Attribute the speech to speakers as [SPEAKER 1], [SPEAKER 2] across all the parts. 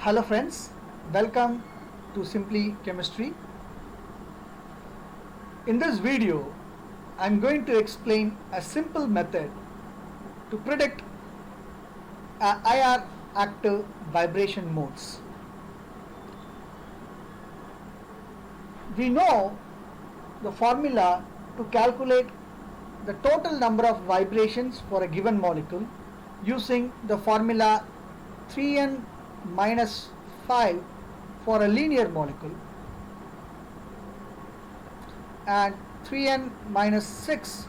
[SPEAKER 1] Hello friends, welcome to Simply Chemistry. In this video, I am going to explain a simple method to predict IR active vibration modes. We know the formula to calculate the total number of vibrations for a given molecule using the formula 3n minus 5 for a linear molecule and 3n minus 6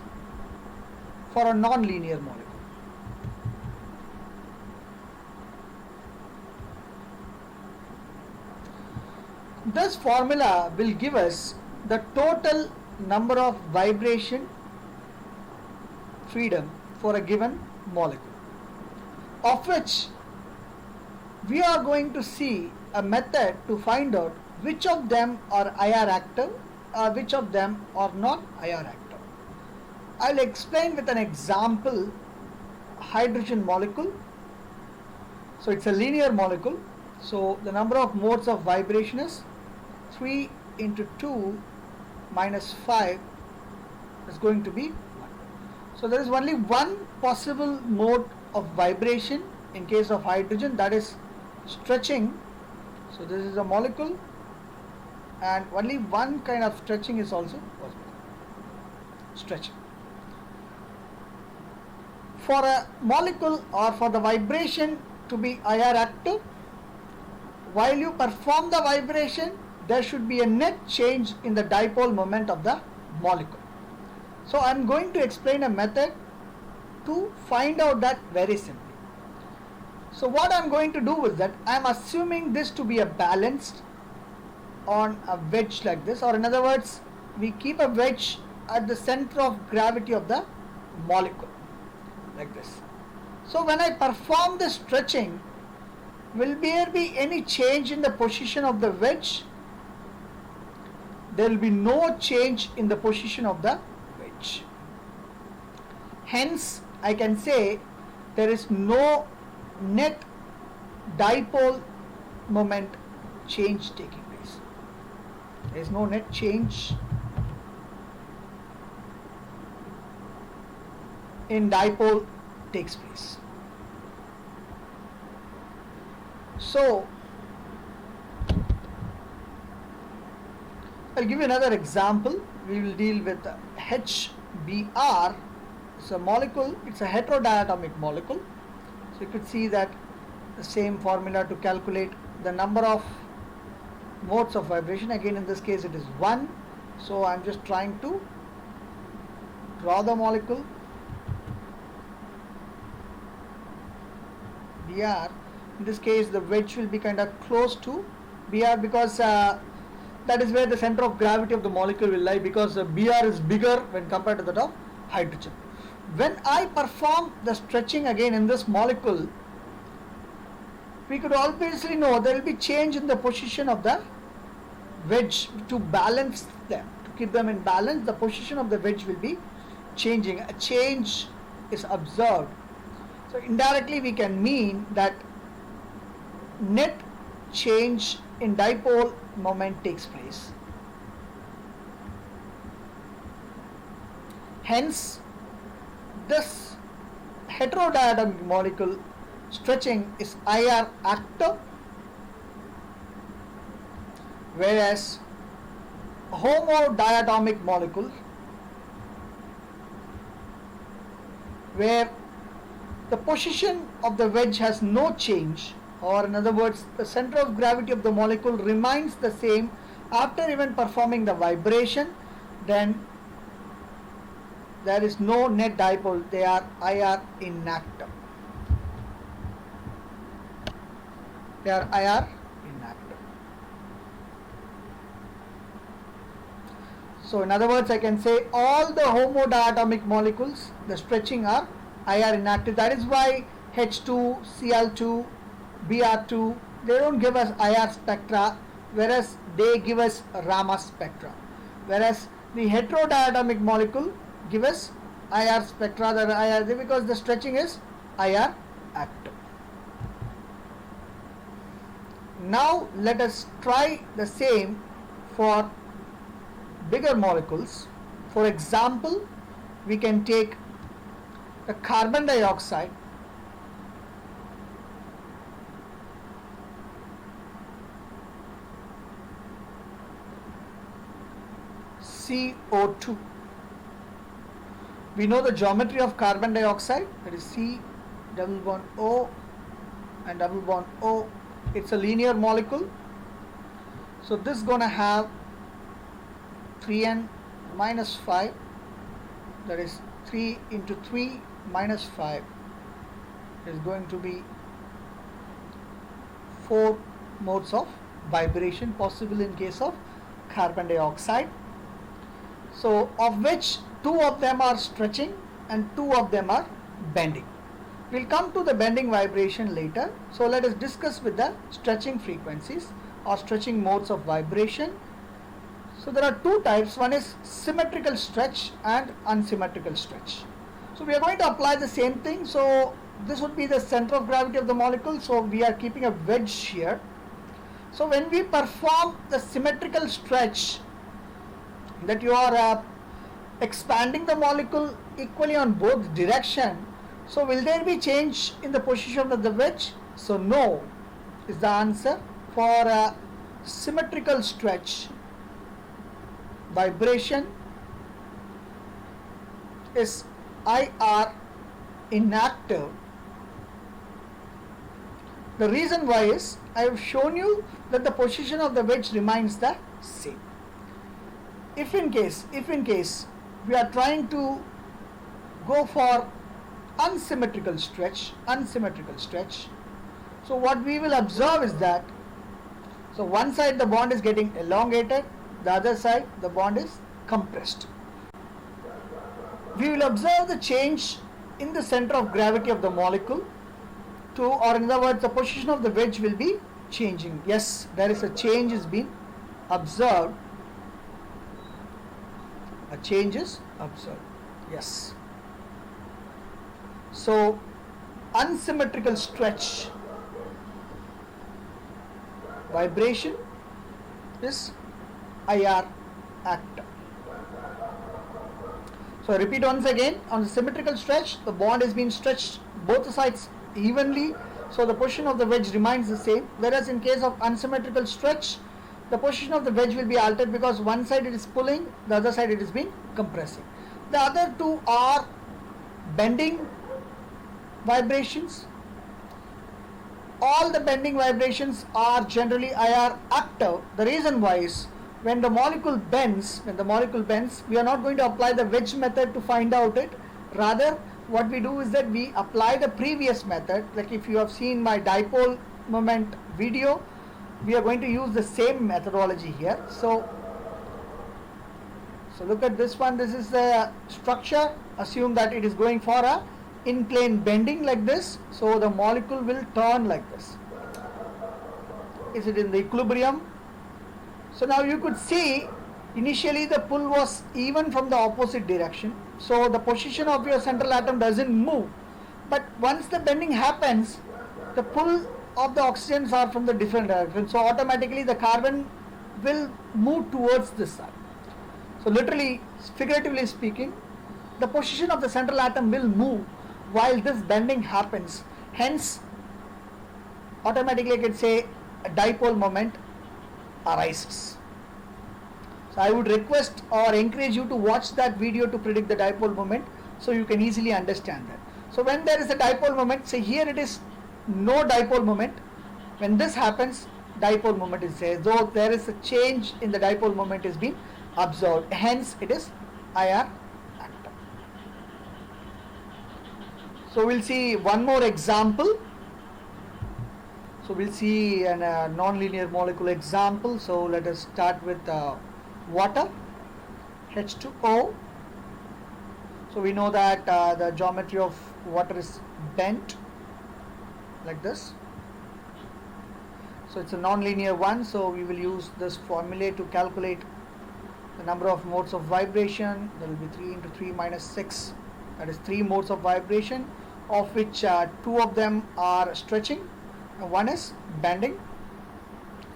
[SPEAKER 1] for a non-linear molecule. This formula will give us the total number of vibration freedom for a given molecule, of which we are going to see a method to find out which of them are IR active or which of them are not IR active. I will explain with an example hydrogen molecule. So it's a linear molecule. So the number of modes of vibration is 3 into 2 minus 5 is going to be 1. So there is only one possible mode of vibration in case of hydrogen, that is stretching. So this is a molecule and only one kind of stretching is also possible, stretching. For a molecule or for the vibration to be IR active, while you perform the vibration, there should be a net change in the dipole moment of the molecule. So I am going to explain a method to find out that very simply. So what I am going to do is that I am assuming this to be a balanced on a wedge like this, or in other words, we keep a wedge at the center of gravity of the molecule like this. So when I perform the stretching, will there be any change in the position of the wedge? There will be no change in the position of the wedge. Hence, I can say there is no net dipole moment change taking place. There is no net change in dipole takes place. So I'll give you another example. We will deal with HBr. It's a molecule, it's a heterodiatomic molecule. So you could see that the same formula to calculate the number of modes of vibration. Again, in this case it is 1. So I'm just trying to draw the molecule Br. In this case the wedge will be kind of close to Br because that is where the center of gravity of the molecule will lie, because Br is bigger when compared to that of hydrogen. When I perform the stretching again in this molecule, we could obviously know there will be change in the position of the wedge to balance them, to keep them in balance. The position of the wedge will be changing. A change is observed. So indirectly we can mean that net change in dipole moment takes place. Hence, this heterodiatomic molecule stretching is IR active, whereas homodiatomic molecule, where the position of the wedge has no change, or in other words, the center of gravity of the molecule remains the same after even performing the vibration, then there is no net dipole, they are IR inactive. They are IR inactive. So in other words, I can say all the homodiatomic molecules, the stretching are IR inactive. That is why H2, Cl2, Br2, they don't give us IR spectra, whereas they give us Raman spectra. Whereas the heterodiatomic molecule give us IR spectra, that IR, because the stretching is IR active. Now let us try the same for bigger molecules. For example, we can take the carbon dioxide, CO2. We know the geometry of carbon dioxide, that is C double bond O and double bond O. It's a linear molecule. So this is going to have 3n minus 5, that is 3 into 3 minus 5 is going to be 4 modes of vibration possible in case of carbon dioxide. So of which 2 of them are stretching and 2 of them are bending. We'll come to the bending vibration later. So let us discuss with the stretching frequencies or stretching modes of vibration. So there are 2 types. One is symmetrical stretch and unsymmetrical stretch. So we are going to apply the same thing. So this would be the center of gravity of the molecule. So we are keeping a wedge here. So when we perform the symmetrical stretch, that you are expanding the molecule equally on both direction, so will there be change in the position of the wedge? So no is the answer. For a symmetrical stretch, vibration is IR inactive. The reason why is I have shown you that the position of the wedge remains the same. If in case we are trying to go for unsymmetrical stretch, so what we will observe is that, so one side the bond is getting elongated, the other side the bond is compressed. We will observe the change in the center of gravity of the molecule to, or in other words, the position of the wedge will be changing. Yes, there is a change is being observed. A change is observed. Yes. So unsymmetrical stretch, vibration is IR active. So I repeat once again, on the symmetrical stretch, the bond is being stretched both sides evenly, so the position of the wedge remains the same. Whereas in case of unsymmetrical stretch, the position of the wedge will be altered because one side it is pulling, the other side it is being compressing. The other 2 are bending vibrations. All the bending vibrations are generally IR active. The reason why is when the molecule bends, we are not going to apply the wedge method to find out it. Rather, what we do is that we apply the previous method. Like if you have seen my dipole moment video, we are going to use the same methodology here. So look at this one. This is the structure. Assume that it is going for a in plane bending like this. So the molecule will turn like this. Is it in the equilibrium? So now you could see initially the pull was even from the opposite direction. So the position of your central atom doesn't move. But once the bending happens, the pull of the oxygens are from the different direction. So automatically the carbon will move towards this side. So literally, figuratively speaking, the position of the central atom will move while this bending happens. Hence, automatically I can say a dipole moment arises. So I would request or encourage you to watch that video to predict the dipole moment so you can easily understand that. So when there is a dipole moment, say here it is no dipole moment. When this happens, dipole moment is there. Though there is a change in the dipole moment is being observed. Hence it is IR active. So we'll see one more example. So we'll see a non-linear molecule example. So let us start with water, H2O. So we know that the geometry of water is bent like this. So it's a non-linear one. So we will use this formula to calculate the number of modes of vibration. There will be 3 into 3 minus 6. That is 3 modes of vibration, of which 2 of them are stretching and 1 is bending.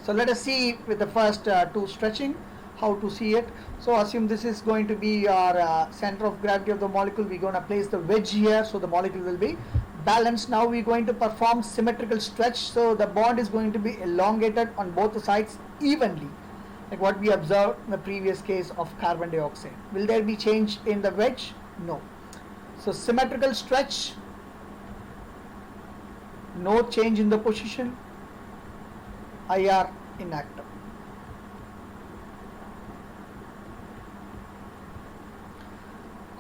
[SPEAKER 1] So let us see with the first two stretching how to see it. So assume this is going to be our center of gravity of the molecule. We're going to place the wedge here, so the molecule will be balanced. Now we're going to perform symmetrical stretch, so the bond is going to be elongated on both the sides evenly, like what we observed in the previous case of carbon dioxide. Will there be change in the wedge? No. So symmetrical stretch, no change in the position, IR inactive.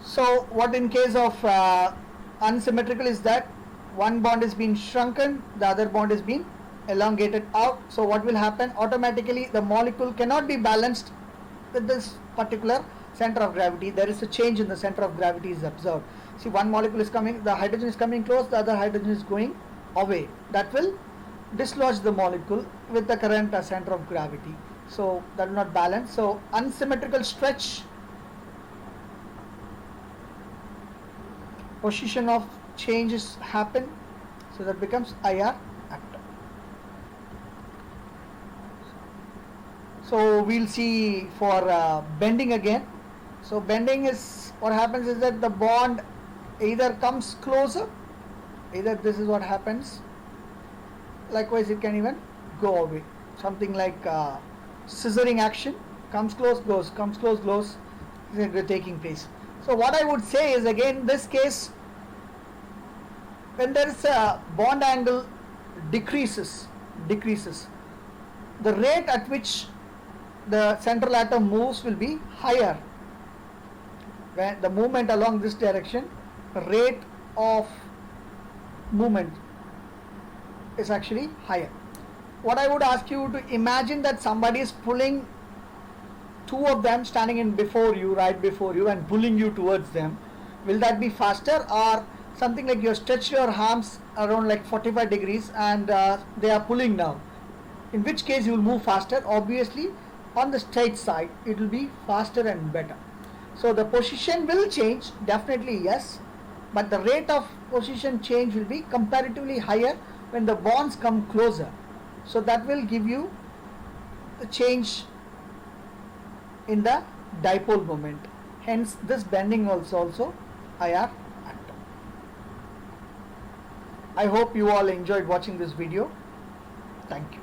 [SPEAKER 1] So what in case of unsymmetrical is that one bond is being shrunken, the other bond is being elongated out. So what will happen? Automatically the molecule cannot be balanced with this particular center of gravity. There is a change in the center of gravity is observed. See, one molecule is coming, the hydrogen is coming close, the other hydrogen is going away. That will dislodge the molecule with the current center of gravity. So that will not balance. So unsymmetrical stretch, position of changes happen, so that becomes IR active. So we'll see for bending again. So bending is, what happens is that the bond either comes closer, either this is what happens, likewise it can even go away, something like scissoring action, comes close, goes, comes close, goes, is taking place. So what I would say is, again, this case, when there is a bond angle decreases, the rate at which the central atom moves will be higher. When the movement along this direction, rate of movement is actually higher. What I would ask you to imagine that somebody is pulling two of them standing in before you, right before you, and pulling you towards them. Will that be faster, or something like you stretch your arms around like 45 degrees and they are pulling now? In which case you will move faster? Obviously on the straight side it will be faster and better. So the position will change, definitely yes, but the rate of position change will be comparatively higher when the bonds come closer. So that will give you the change in the dipole moment. Hence this bending also IR active. I hope you all enjoyed watching this video. Thank you.